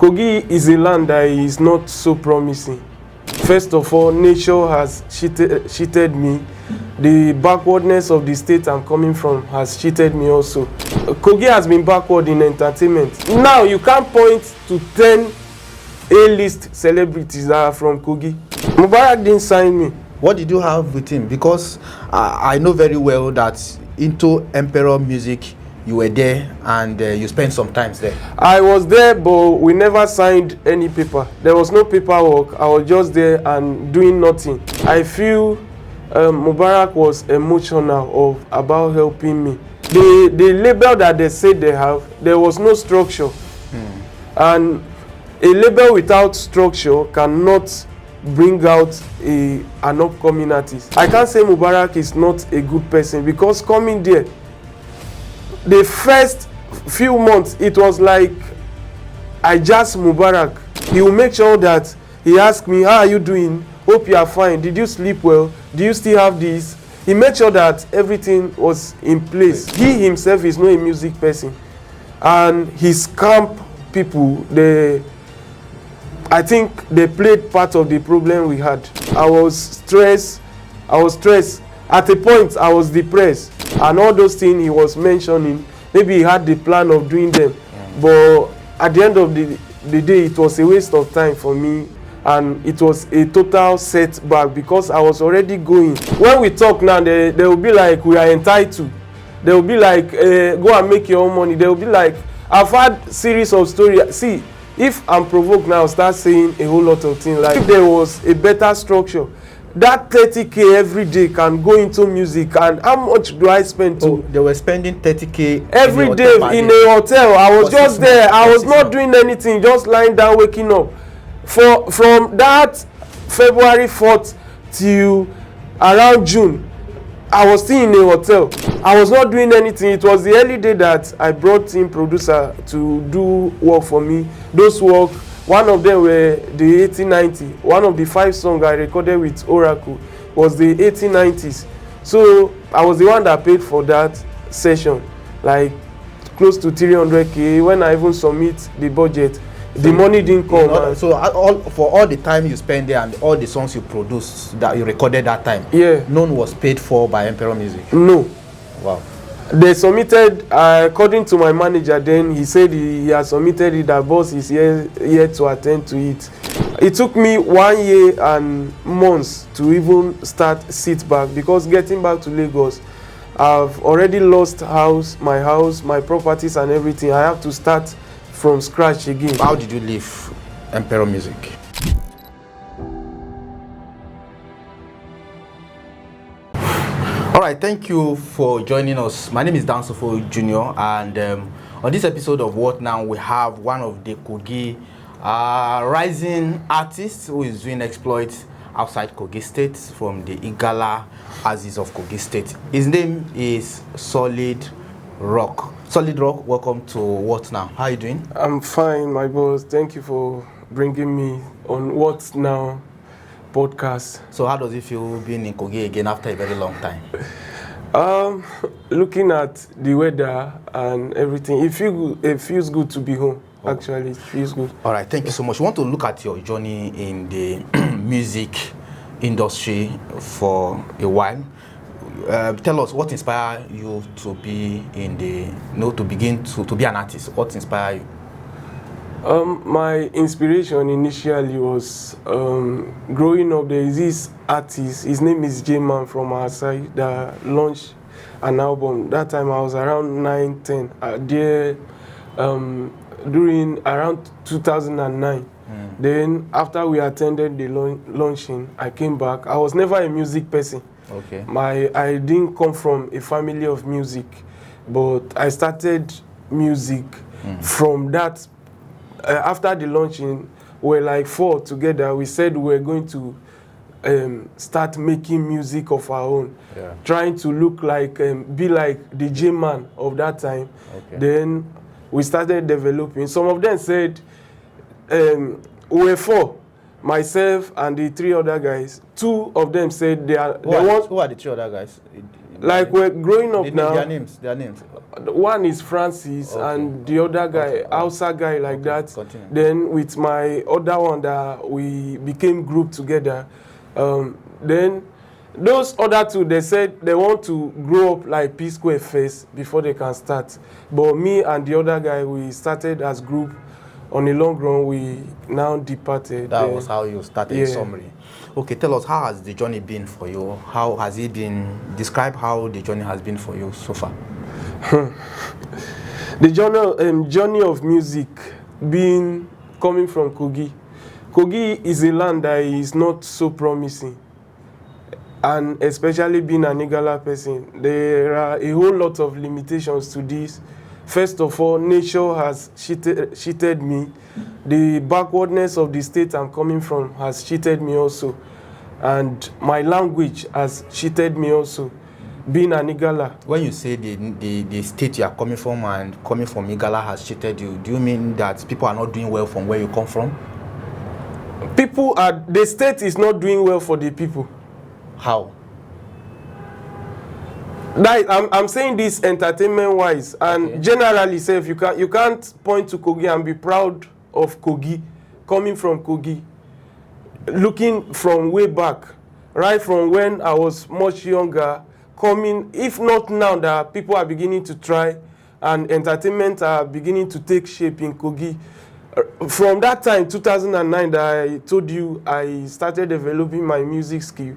Kogi is a land that is not so promising. First of all, nature has cheated me. The backwardness of the state I'm coming from has cheated me also. Kogi has been backward in entertainment. Now you can't point to 10 A-list celebrities that are from Kogi. Mubarak didn't sign me. What did you have with him? Because I know very well that into Emperor Music, you were there and you spent some time there. I was there, but we never signed any paper. There was no paperwork. I was just there and doing nothing. I feel Mubarak was emotional about helping me. The label that they said they have, there was no structure. And a label without structure cannot bring out an upcoming artist. I can't say Mubarak is not a good person, because coming there, the first few months, it was like I just Mubarak. He will make sure that he asks me, how are you doing? Hope you are fine. Did you sleep well? Do you still have this? He made sure that everything was in place. He himself is not a music person. And his camp people, I think they played part of the problem we had. I was stressed. At a point, I was depressed. And all those things he was mentioning, maybe he had the plan of doing them. But at the end of the day, it was a waste of time for me. And it was a total setback, because I was already going. When we talk now, they will be like, we are entitled. They will be like, go and make your own money. They will be like, I've had series of stories. See, if I'm provoked now, I'll start saying a whole lot of things. Like, if there was a better structure, that 30K every day can go into music. And how much do I spend to? Oh, they were spending 30K every day in a hotel. I was just there. I was not doing anything, just lying down, waking up. From that February 4th till around June, I was still in a hotel. I was not doing anything. It was the early day that I brought in producer to do work for me. Those work, one of them were the 1890. One of the 5 songs I recorded with Oracle was the 1890s. So I was the one that paid for that session, like close to 300K. When I even submit the budget, the money didn't come. For all the time you spent there and all the songs you produced that you recorded that time, none was paid for by Emperor Music? No. Wow. They submitted, according to my manager then, he said he has submitted it, that boss is here to attend to it. It took me 1 year and months to even start Setbacks, because getting back to Lagos, I've already lost my properties and everything. I have to start from scratch again. How did you leave Emperor Music? All right, thank you for joining us. My name is Dansofo Jr. and on this episode of What Now, we have one of the Kogi rising artists who is doing exploits outside Kogi State, from the Igala Aziz of Kogi State. His name is Solyd Rock. Solyd Rock, welcome to What Now. How are you doing? I'm fine, my boss. Thank you for bringing me on What Now Podcast. So how does it feel being in Kogi again after a very long time? Looking at the weather and everything, it feels good to be home. Actually, it feels good. All right, thank you so much. We want to look at your journey in the music industry for a while. Tell us what inspired you to be in to begin to be an artist. What inspired you? My inspiration initially was growing up. There is this artist, his name is J-Man from our side, that launched an album. That time I was around 9, 10. There, during around 2009. Then after we attended the launching, I came back. I was never a music person. Okay. I didn't come from a family of music, but I started music from that. After the launching, we were like 4 together. We said we were going to start making music of our own, trying to look like, be like the J-Man of that time. Okay. Then we started developing. Some of them said, we were 4, myself and the 3 other guys. 2 of them said they are. Who are the 3 other guys? Like we're growing up now. Their names. One is Francis, and the other guy, Hausa guy, like that. Continue. Then with my other one that we became group together. Then those other two, they said they want to grow up like P Square first before they can start. But me and the other guy, we started as group. On the long run, we now departed. That was how you started, summary. Okay, tell us, how has the journey been for you? How has it been? Describe how the journey has been for you so far. The journey of music coming from Kogi. Kogi is a land that is not so promising. And especially being an Igala person, there are a whole lot of limitations to this. First of all, nature has cheated me. The backwardness of the state I'm coming from has cheated me also. And my language has cheated me also, being an Igala. When you say the state you are coming from and coming from Igala has cheated you, do you mean that people are not doing well from where you come from? The state is not doing well for the people. How? I'm saying this entertainment-wise, and generally, say if you can't point to Kogi and be proud of Kogi, coming from Kogi, looking from way back, right from when I was much younger, coming. If not now that people are beginning to try, and entertainment are beginning to take shape in Kogi. From that time, 2009, that I told you I started developing my music skill.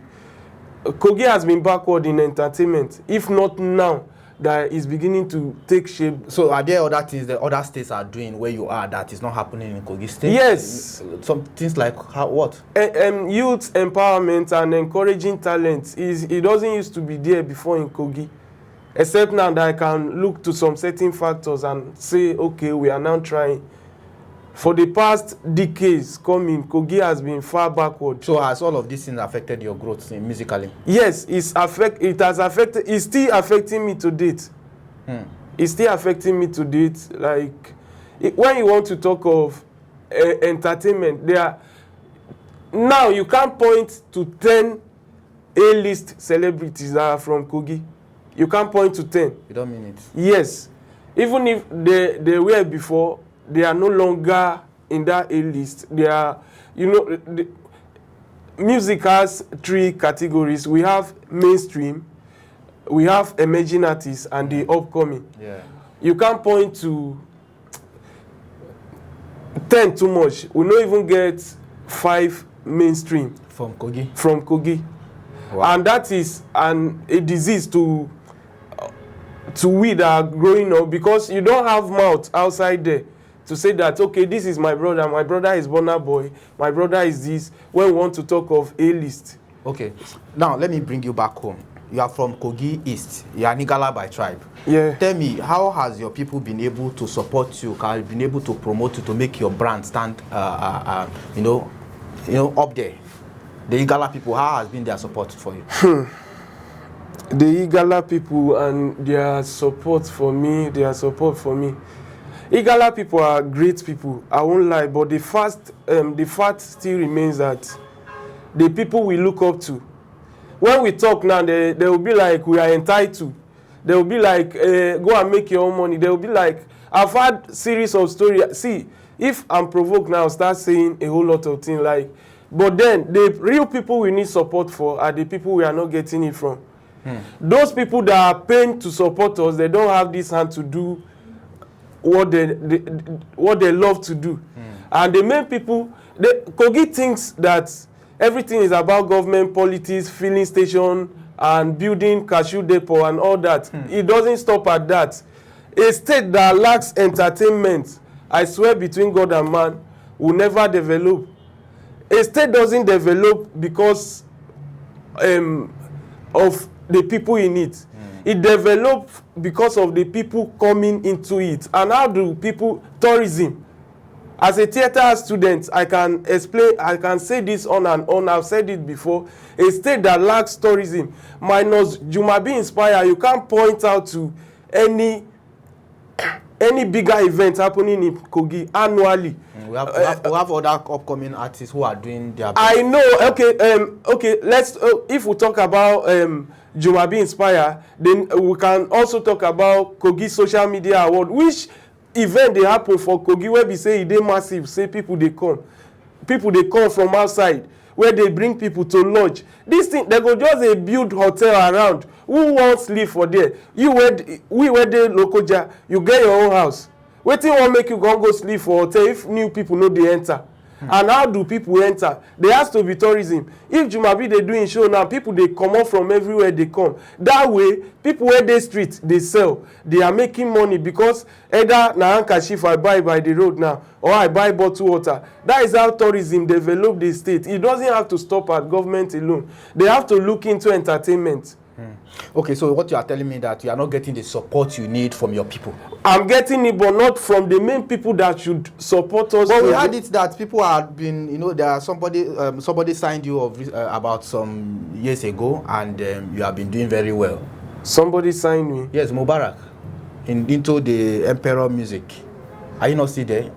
Kogi has been backward in entertainment. If not now, that is beginning to take shape. So are there other things that other states are doing where you are that is not happening in Kogi State? Yes. Some things like what? Youth empowerment and encouraging talent. It doesn't used to be there before in Kogi. Except now that I can look to some certain factors and say, okay, we are now trying. For the past decades coming, Kogi has been far backward. So has all of these things affected your growth musically? Yes, it has affected. It's still affecting me to date. It's still affecting me to date. Like, when you want to talk of entertainment, now you can't point to 10 A-list celebrities that are from Kogi. You can't point to 10. You don't mean it? Yes. Even if they were before, they are no longer in that A-list. They are, music has 3 categories. We have mainstream, we have emerging artists, and the upcoming. Yeah. You can't point to 10 too much. We don't even get 5 mainstream. From Kogi? From Kogi. Wow. And that is a disease to we that are growing up, because you don't have mouth outside there to say that, okay, this is my brother is Burna Boy, my brother is this, when we want to talk of A-list. Okay, now let me bring you back home. You are from Kogi East, you are Nigala by tribe. Yeah. Tell me, how has your people been able to support you, been able to promote you, to make your brand stand, up there? The Igala people, how has been their support for you? The Igala people and their support for me. Igala people are great people, I won't lie, but the fact still remains that the people we look up to, when we talk now, they will be like, we are entitled. They will be like, go and make your own money. They will be like, I've had series of stories. See, if I'm provoked now, I'll start saying a whole lot of things like, but then the real people we need support for are the people we are not getting it from. Those people that are paying to support us, they don't have this hand to do what they love to do. And the main people, Kogi thinks that everything is about government, politics, filling station, and building cashew depot and all that. It doesn't stop at that. A state that lacks entertainment, I swear between God and man, will never develop. A state doesn't develop because of the people in it. It develops because of the people coming into it. And how do people, tourism. As a theater student, I can say this on and on. I've said it before. A state that lacks tourism, minus Jumabi Inspire, you can't point out to any bigger event happening in Kogi annually. We have other upcoming artists who are doing their best. I know. Okay. Let's. If we talk about Jumabi Inspire, then we can also talk about Kogi Social Media Award. Which event they happen for Kogi where we say they massive? Say people they come from outside where they bring people to lodge. This thing they go just a build hotel around. Who wants live for there? We were the local jar. You get your own house. Wetin wan make you go sleep for hotel if new people no dey enter? And how do people enter? There has to be tourism. If Jumabi they doing show now, people they come up from everywhere they come. That way, people where they street they sell. They are making money because either na handkerchief I buy by the road now, or I buy bottled water. That is how tourism develop the state. It doesn't have to stop at government alone. They have to look into entertainment. Okay, so what you are telling me that you are not getting the support you need from your people. I'm getting it, but not from the main people that should support us. But we had it that people have been, there are somebody signed you about some years ago, and you have been doing very well. Somebody signed me? Yes, Mubarak, into the Emperor Music. Are you not still there?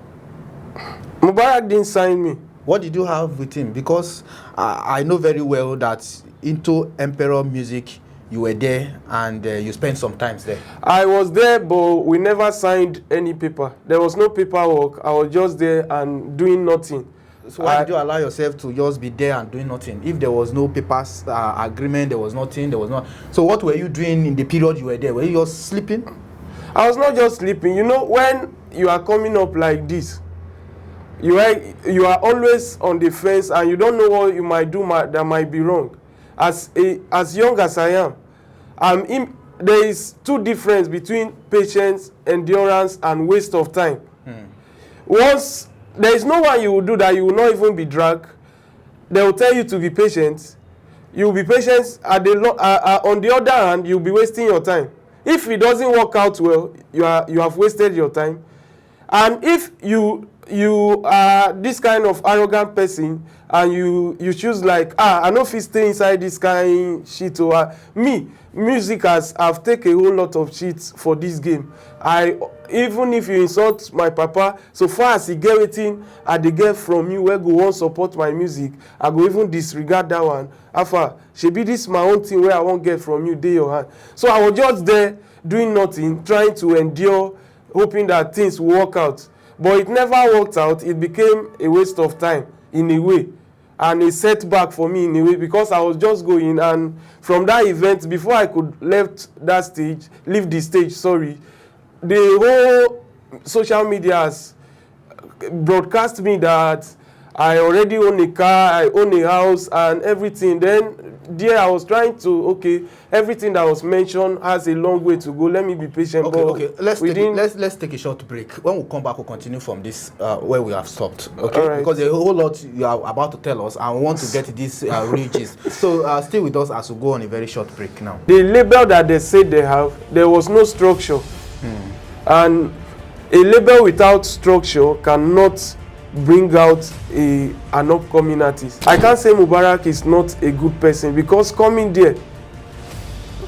Mubarak didn't sign me. What did you have with him? Because I know very well that into Emperor Music, you were there and you spent some time there. I was there, but we never signed any paper. There was no paperwork. I was just there and doing nothing. So why did you allow yourself to just be there and doing nothing? If there was no papers, agreement, there was nothing, there was not. So what were you doing in the period you were there? Were you just sleeping? I was not just sleeping. When you are coming up like this, you are always on the fence and you don't know what you might do that might be wrong. As young as I am, there is two difference between patience, endurance, and waste of time. Once there is no one you will do that you will not even be dragged. They will tell you to be patient. You will be patient. On the other hand, you will be wasting your time. If it doesn't work out well, you have wasted your time. And if you are this kind of arrogant person and you choose like I no fit stay inside this kind shit or music I've taken a whole lot of shit for this game. Even if you insult my papa, so far as he get wetin I dey get from you wey go wan support my music, I go even disregard that one. Afa shebi this my own thing wey I wan get from you dey your hand. So I was just there doing nothing, trying to endure, hoping that things will work out. But it never worked out. It became a waste of time in a way and a setback for me in a way because I was just going, and from that event, before I could leave the stage, the whole social media has broadcast me that I already own a car, I own a house and everything. Then there I was trying to, everything that was mentioned has a long way to go. Let me be patient. Okay. Let's take a short break. When we come back, we'll continue from this where we have stopped. Okay. Right. Because there's a whole lot you are about to tell us, and we want to get these reaches. So stay with us as we go on a very short break now. The label that they said they have, there was no structure, and a label without structure cannot bring out an upcoming artist. I can't say Mubarak is not a good person because coming there,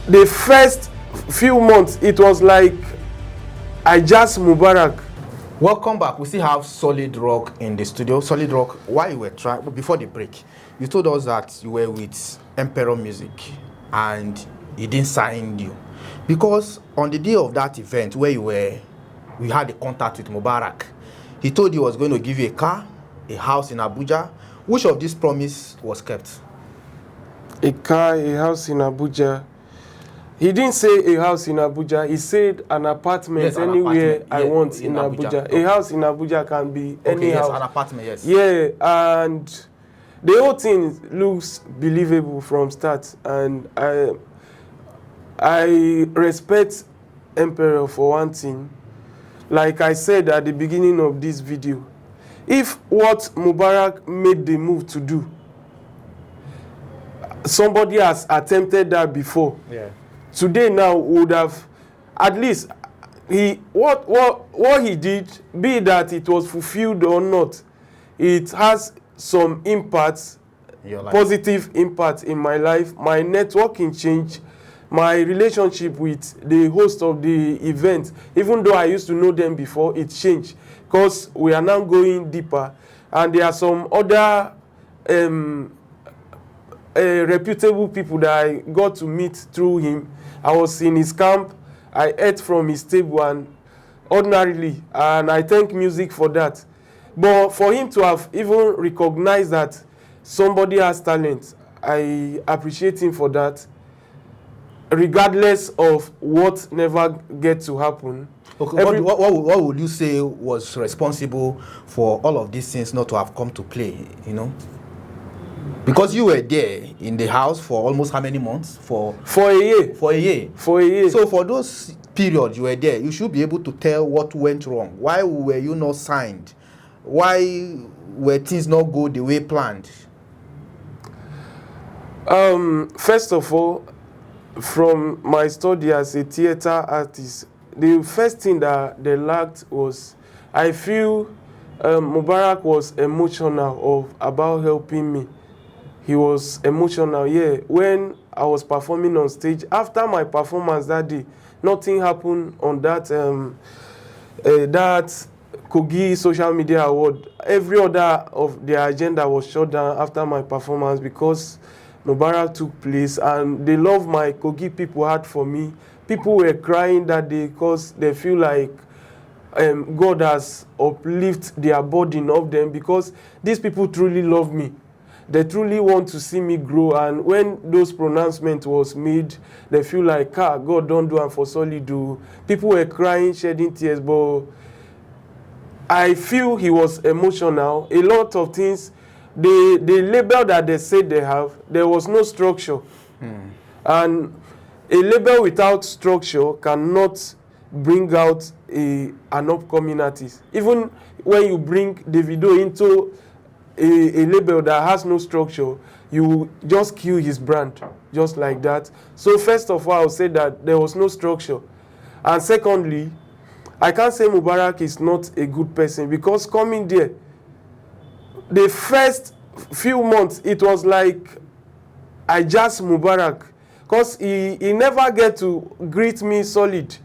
the first few months, it was like I just Mubarak. Welcome back. We still have Solyd Rock in the studio. Solyd Rock, while you were trying, before the break, you told us that you were with Emperor Music and he didn't sign you. Because on the day of that event where we had a contact with Mubarak, he told you he was going to give you a car, a house in Abuja. Which of these promise was kept? A car, a house in Abuja. He didn't say a house in Abuja. He said an apartment anywhere I want in Abuja. Okay. A house in Abuja can be any house. An apartment, yes. Yeah, and the whole thing looks believable from start. And I respect Emperor for one thing. Like I said at the beginning of this video, if what Mubarak made the move to do, somebody has attempted that before. Yeah. Today now would have, at least, what he did, be that it was fulfilled or not, it has some impact, positive impact in my life. My networking changed. My relationship with the host of the event, even though I used to know them before, it changed because we are now going deeper, and there are some other reputable people that I got to meet through him. I was in his camp, I ate from his table, and ordinarily, and I thank music for that. But for him to have even recognized that somebody has talent, I appreciate him for that, regardless of what never get to happen. Okay, what would you say was responsible for all of these things not to have come to play, you know? Because you were there in the house for almost how many months? For a year. For a year. For a year. So for those periods you were there, you should be able to tell what went wrong. Why were you not signed? Why were things not go the way planned? First of all, from my study as a theater artist, the first thing that they lacked was, I feel Mubarak was emotional about helping me. He was emotional, yeah. When I was performing on stage, after my performance that day, nothing happened on that that Kogi social media award. Every other of their agenda was shut down after my performance because Mubarak took place, and the love my Kogi people had for me. People were crying that day because they feel like God has uplifted their burden of them, because these people truly love me. They truly want to see me grow, and when those pronouncements was made, they feel like, God don't do, and for Solyd do. People were crying, shedding tears, but I feel he was emotional. A lot of things, the label that they said they have, there was no structure. And a label without structure cannot bring out an upcoming artist. Even when you bring Davido into a label that has no structure, you just kill his brand, just like that. So first of all, I'll say that there was no structure. And secondly, I can't say Mubarak is not a good person, because coming there, the first few months, it was like I just Mubarak, because he never get to greet me solid.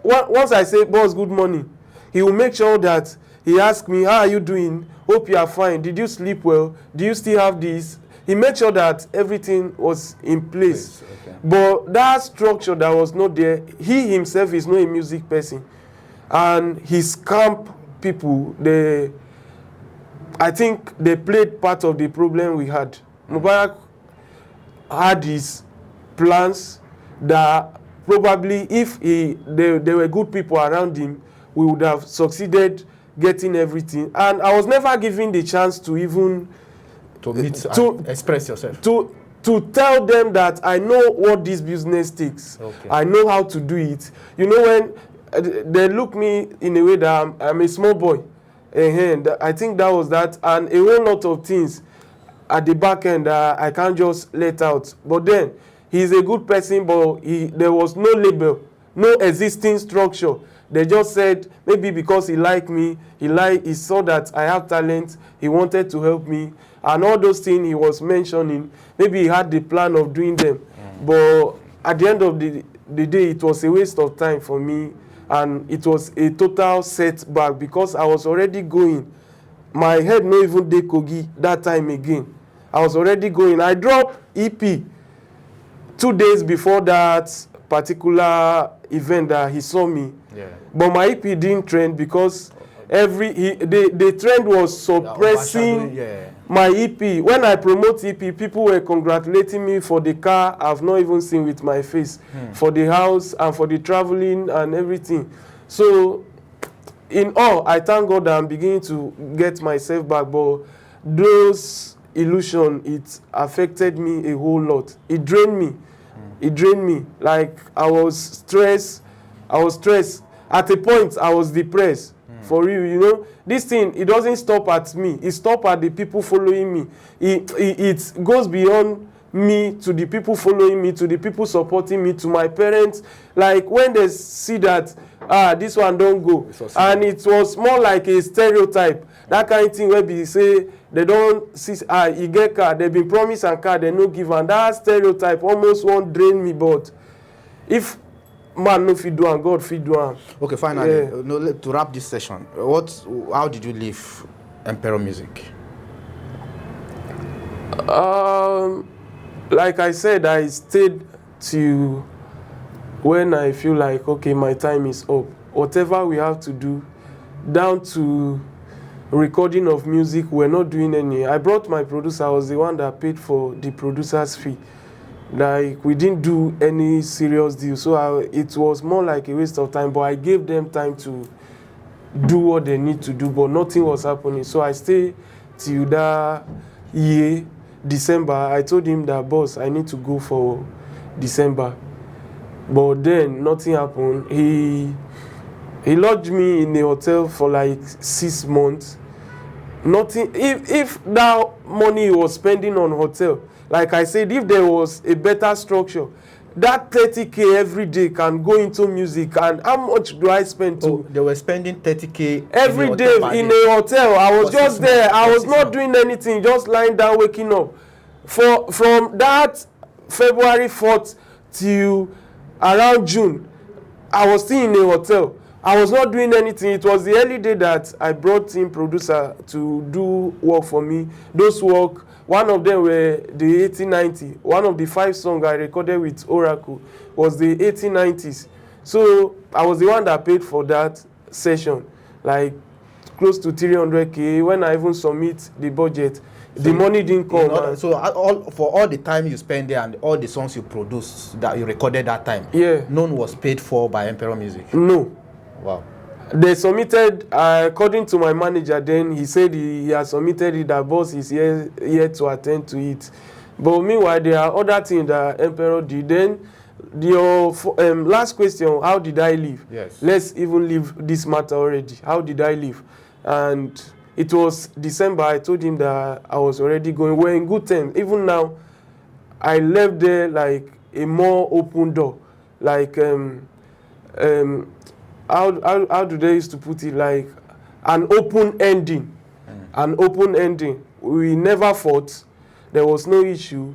Once I say, boss, good morning, he will make sure that he asks me, how are you doing? Hope you are fine. Did you sleep well? Do you still have this? He made sure that everything was in place. Okay. But that structure that was not there, he himself is not a music person. And his camp people, I think they played part of the problem we had. Mubarak had his plans that probably if there were good people around him, we would have succeeded getting everything. And I was never given the chance to even to express yourself, to tell them that I know what this business takes. Okay. I know how to do it. You know, when they look me in a way that I'm a small boy, and I think that was that, and a whole lot of things at the back end I can't just let out. But then he's a good person, but there was no label, no existing structure. They just said, maybe because he liked me, he saw that I have talent, he wanted to help me, and all those things he was mentioning, maybe he had the plan of doing them. But at the end of the day, it was a waste of time for me, and it was a total setback, because I was already going. My head no even dey Kogi that time again. I was already going. I dropped EP 2 days before that particular event that he saw me. Yeah. But my EP didn't trend because the trend was suppressing my EP. When I promote EP, people were congratulating me for the car I've not even seen with my face, for the house and for the traveling and everything. So in all, I thank God that I'm beginning to get myself back, but those illusions, it affected me a whole lot. It drained me. It drained me. Like I was stressed. At a point, I was depressed. For real, you know. This thing, it doesn't stop at me. It stops at the people following me. It goes beyond me to the people following me, to the people supporting me, to my parents. Like when they see that, this one don't go. And it was more like a stereotype. That kind of thing where they say, they don't see, you get car, they've been promised a car, they no give. And that stereotype almost won't drain me. But if man no fit do am, God fit do am. Okay, finally, to wrap this session, how did you leave Emperor Music? Like I said, I stayed till when I feel like, okay, my time is up. Whatever we have to do, down to recording of music, we're not doing any. I brought my producer. I was the one that paid for the producer's fee. Like, we didn't do any serious deal, so it was more like a waste of time, but I gave them time to do what they need to do, but nothing was happening. So I stayed till that year, December. I told him that, boss, I need to go for December. But then nothing happened. He lodged me in a hotel for like 6 months. Nothing. If that money he was spending on hotel, like I said, if there was a better structure, that 30K every day can go into music. And how much do I spend to? Oh, they were spending 30K every day in a hotel. I was just there. I was not doing anything, just lying down, waking up. From that February 4th till around June, I was still in a hotel. I was not doing anything. It was the early day that I brought in producer to do work for me. Those work, one of them were the 1890. One of the 5 songs I recorded with Oracle was the 1890s. So I was the one that paid for that session, like close to 300K. When I even submit the budget, the money didn't come. For all the time you spent there and all the songs you produced that you recorded that time, none was paid for by Emperor Music? No. Wow. They submitted, according to my manager then, he said he has submitted it, that boss is here to attend to it. But meanwhile, there are other things that Emperor did. Then, your last question, how did I leave? Yes. Let's even leave this matter already. How did I leave? And it was December. I told him that I was already going. We're in good terms. Even now, I left there like a more open door. Like, how do they used to put it, like an open ending. An open ending. We never fought. There was no issue.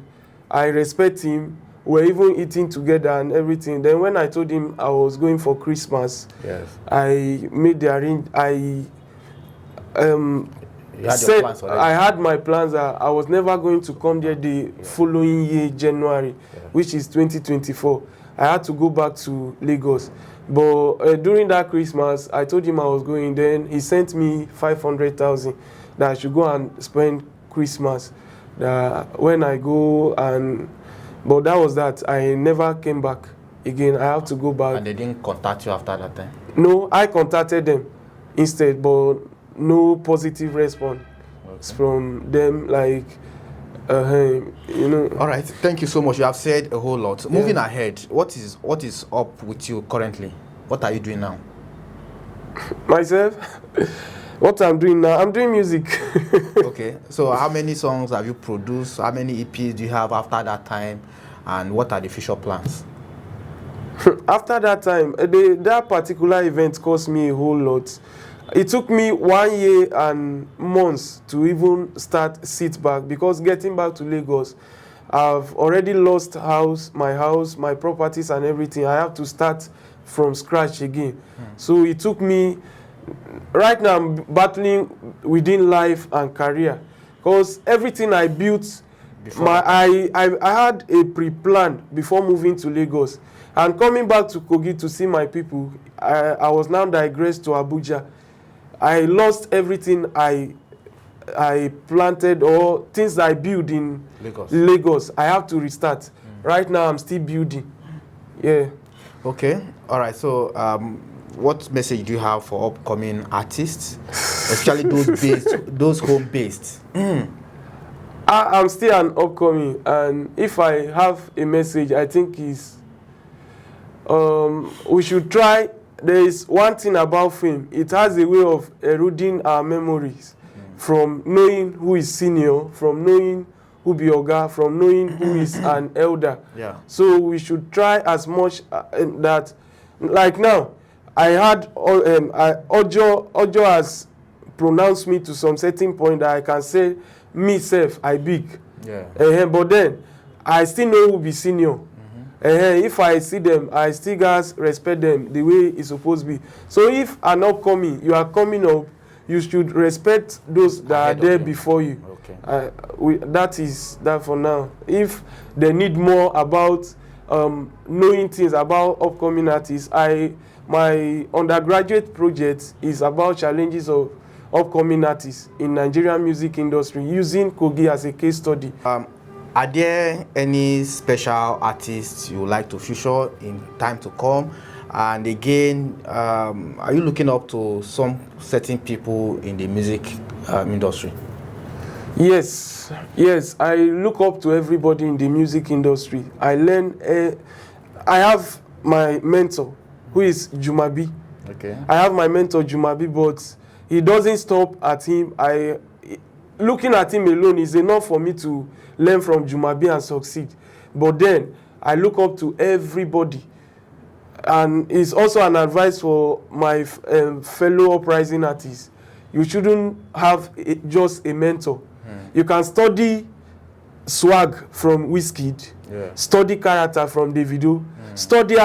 I respect him. We're even eating together and everything. Then when I told him I was going for Christmas, I made the arrangement. I had my plans that I was never going to come there the following year, January, which is 2024. I had to go back to Lagos. But during that Christmas, I told him I was going. Then he sent me 500,000 that I should go and spend Christmas. When I go but that was that. I never came back again. I have to go back. And they didn't contact you after that time? No, I contacted them instead, but no positive response from them. Like, All right, thank you so much. You have said a whole lot. Moving ahead, what is up with you currently? What are you doing now? Myself? What I'm doing now? I'm doing music. Okay, so how many songs have you produced? How many EPs do you have after that time? And what are the future plans? After that time, that particular event cost me a whole lot. It took me 1 year and months to even start setback, because getting back to Lagos, I've already lost my properties and everything. I have to start from scratch again. So it took me, right now I'm battling within life and career, because everything I built, I had a pre-plan before moving to Lagos. And coming back to Kogi to see my people, I was now digressed to Abuja. I lost everything I planted or things I built in Lagos. I have to restart. Right now, I'm still building. Yeah. Okay. All right. So, what message do you have for upcoming artists, especially those home-based? I'm still an upcoming, and if I have a message, I think is we should try. There is one thing about fame. It has a way of eroding our memories from knowing who is senior, from knowing who be oga, from knowing who is an elder. Yeah. So we should try as much that, like now, I had Ojo has pronounced me to some certain point that I can say, myself, I big. Yeah. But then, I still know who be senior. If I see them, I still guys respect them the way it's supposed to be. So if an upcoming, you are coming up, you should respect those that Ahead are there of you. before you. Okay. That is that for now. If they need more about knowing things about upcoming artists, my undergraduate project is about challenges of upcoming artists in Nigerian music industry using Kogi as a case study. Are there any special artists you would like to feature in time to come? And again, are you looking up to some certain people in the music industry? Yes, I look up to everybody in the music industry. I have my mentor, who is Jumabi. Okay. I have my mentor Jumabi, but he doesn't stop at him. Looking at him alone is enough for me to learn from Jumabi and succeed. But then I look up to everybody, and it's also an advice for my fellow uprising artists. You shouldn't have just a mentor. You can study swag from Wizkid, study character from Davido, study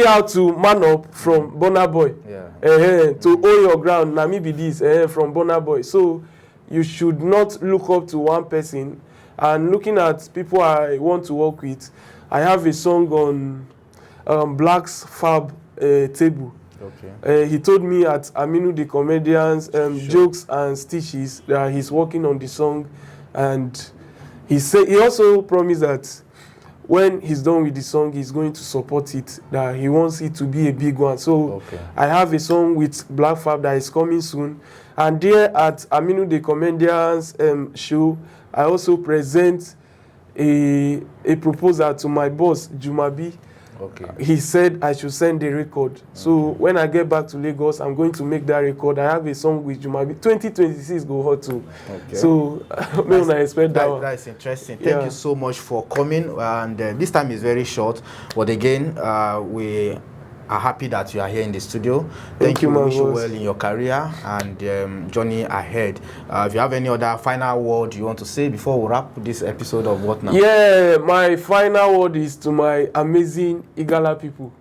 how to man up from Burna Boy, to hold your ground. Na me be this from Burna Boy. So you should not look up to one person. And looking at people I want to work with, I have a song on Black's Fab table. Okay. He told me at Aminu the Comedian's Jokes and Stitches that he's working on the song, and he also promised that when he's done with the song, he's going to support it, that he wants it to be a big one. So I have a song with Black Fab that is coming soon. And there at Aminu the Comedian's show, I also present a proposal to my boss, Jumabi. Okay. He said I should send the record. So when I get back to Lagos, I'm going to make that record. I have a song with Jumabi. 2026 go hot too. Okay. So when I expect that. That's interesting. Thank you so much for coming. And this time is very short, but again, we are happy that you are here in the studio. Thank you. Wish you well in your career and journey ahead. If you have any other final word you want to say before we wrap this episode of What Now? Yeah, my final word is to my amazing Igala people.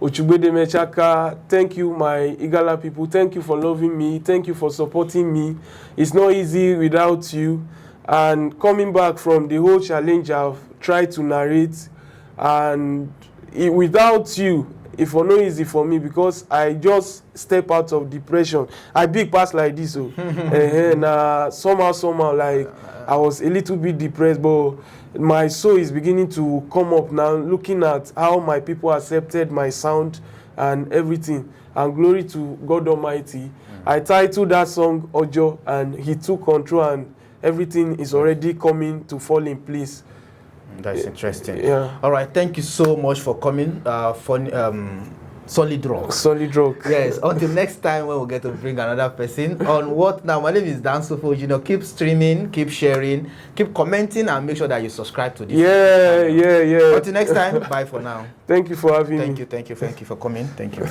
Ochugbede Mechaka, thank you, my Igala people. Thank you for loving me. Thank you for supporting me. It's not easy without you. And coming back from the whole challenge I've tried to narrate, and without you, it was not easy for me because I just step out of depression. I big pass like this, so and somehow like I was a little bit depressed, but my soul is beginning to come up now, looking at how my people accepted my sound and everything. And glory to God Almighty. I titled that song Ojo, and he took control, and everything is already coming to fall in place. That's interesting. Yeah. All right. Thank you so much for coming. Solyd Rock. Solyd Rock. Yes. Until next time, when we get to bring another person on What Now. My name is Dansofo. Keep streaming, keep sharing, keep commenting, and make sure that you subscribe to this. Yeah. Until next time. Bye for now. Thank you for having me. Thank you for coming. Thank you.